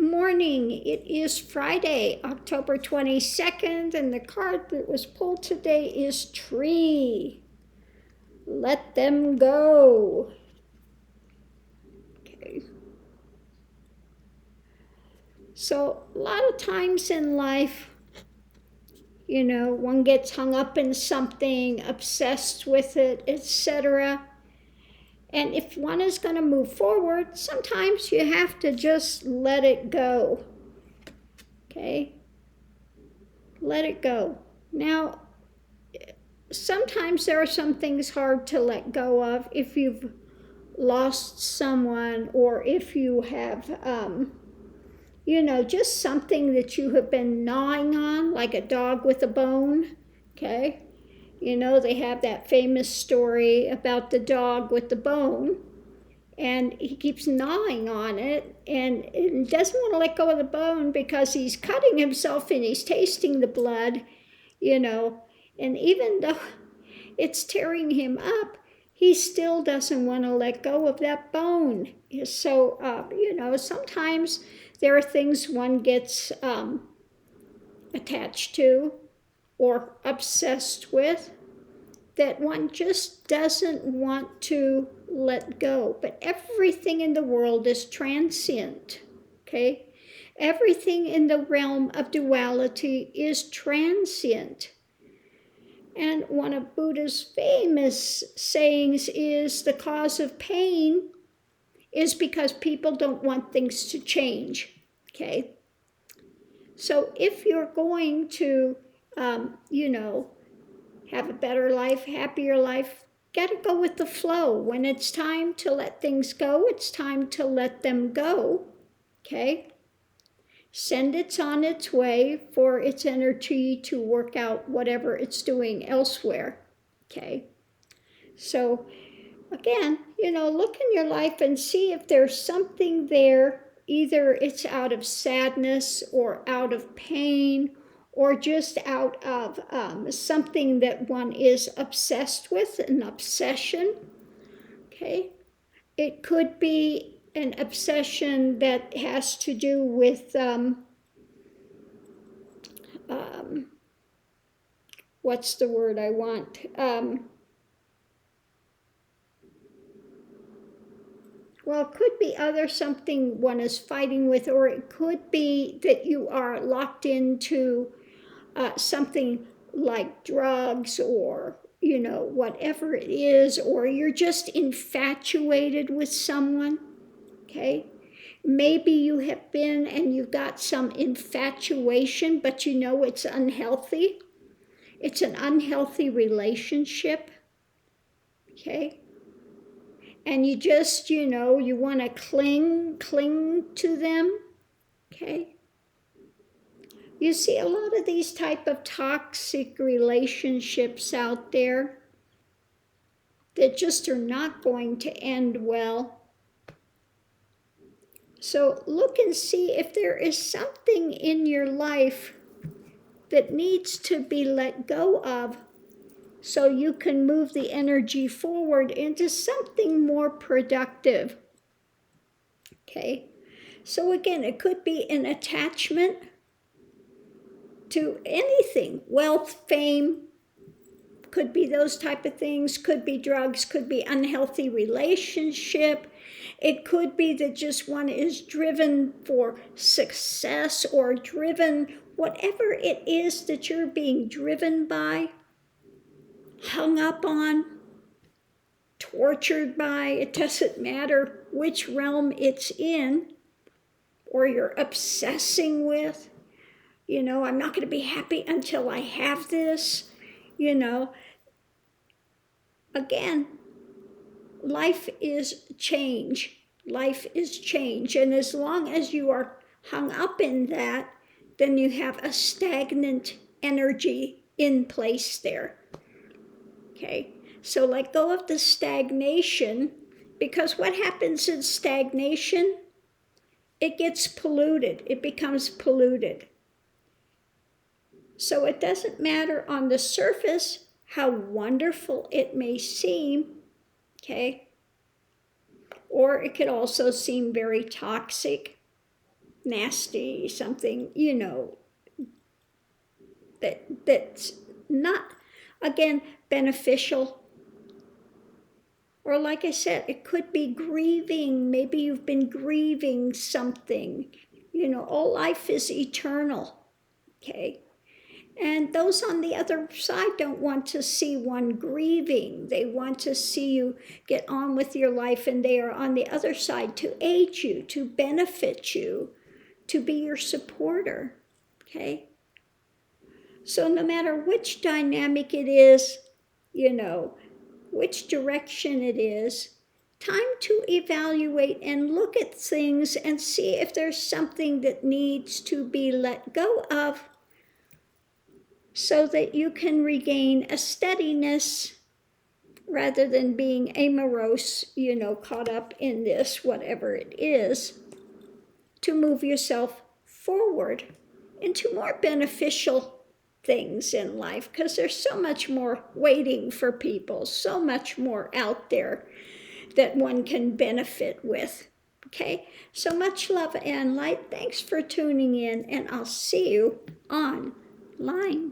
morning. It is Friday, October 22nd, and the card that was pulled today is Tree. Let them go. Okay. So a lot of times in life, one gets hung up in something, obsessed with it, etc. And if one is going to move forward, sometimes you have to just let it go. Okay? Let it go. Now, sometimes there are some things hard to let go of if you've lost someone, or if you have, just something that you have been gnawing on, like a dog with a bone. Okay? They have that famous story about the dog with the bone, and he keeps gnawing on it, and he doesn't want to let go of the bone because he's cutting himself and he's tasting the blood, and even though it's tearing him up, he still doesn't want to let go of that bone. So, sometimes there are things one gets attached to or obsessed with that one just doesn't want to let go. But everything in the world is transient, okay? Everything in the realm of duality is transient. And one of Buddha's famous sayings is the cause of pain is because people don't want things to change, okay? So if you're going to, have a better life, happier life, gotta go with the flow. When it's time to let things go, it's time to let them go, okay? Send it on its way for its energy to work out whatever it's doing elsewhere, okay? So again, look in your life and see if there's something there. Either it's out of sadness or out of pain or just out of something that one is obsessed with, an obsession, okay? It could be an obsession that has to do with what's the word I want? Well, it could be something one is fighting with, or it could be that you are locked into something like drugs, or, whatever it is, or you're just infatuated with someone, okay? Maybe you have been and you've got some infatuation, but it's unhealthy. It's an unhealthy relationship, okay? And you just, you want to cling to them, okay? You see a lot of these type of toxic relationships out there that just are not going to end well. So look and see if there is something in your life that needs to be let go of, so you can move the energy forward into something more productive. Okay, so again, it could be an attachment to anything, wealth, fame, could be those type of things, could be drugs, could be unhealthy relationship. It could be that just one is driven for success, or driven, whatever it is that you're being driven by, hung up on, tortured by. It doesn't matter which realm it's in, or you're obsessing with. I'm not going to be happy until I have this. Again, life is change. Life is change. And as long as you are hung up in that, then you have a stagnant energy in place there. Okay, so let go of the stagnation, because what happens in stagnation? It gets polluted. It becomes polluted. So it doesn't matter on the surface how wonderful it may seem, okay? Or it could also seem very toxic. nasty, something, you know, that's not, again, beneficial. Or like I said, it could be grieving. Maybe you've been grieving something. You know, all life is eternal, okay? And those on the other side don't want to see one grieving. They want to see you get on with your life, and they are on the other side to aid you, to benefit you, to be your supporter, okay? So no matter which dynamic it is, you know, which direction it is, time to evaluate and look at things and see if there's something that needs to be let go of so that you can regain a steadiness rather than being amorose, you know, caught up in this, whatever it is, to move yourself forward into more beneficial things in life, because there's so much more waiting for people, so much more out there that one can benefit with. Okay, so much love and light. Thanks for tuning in, and I'll see you online.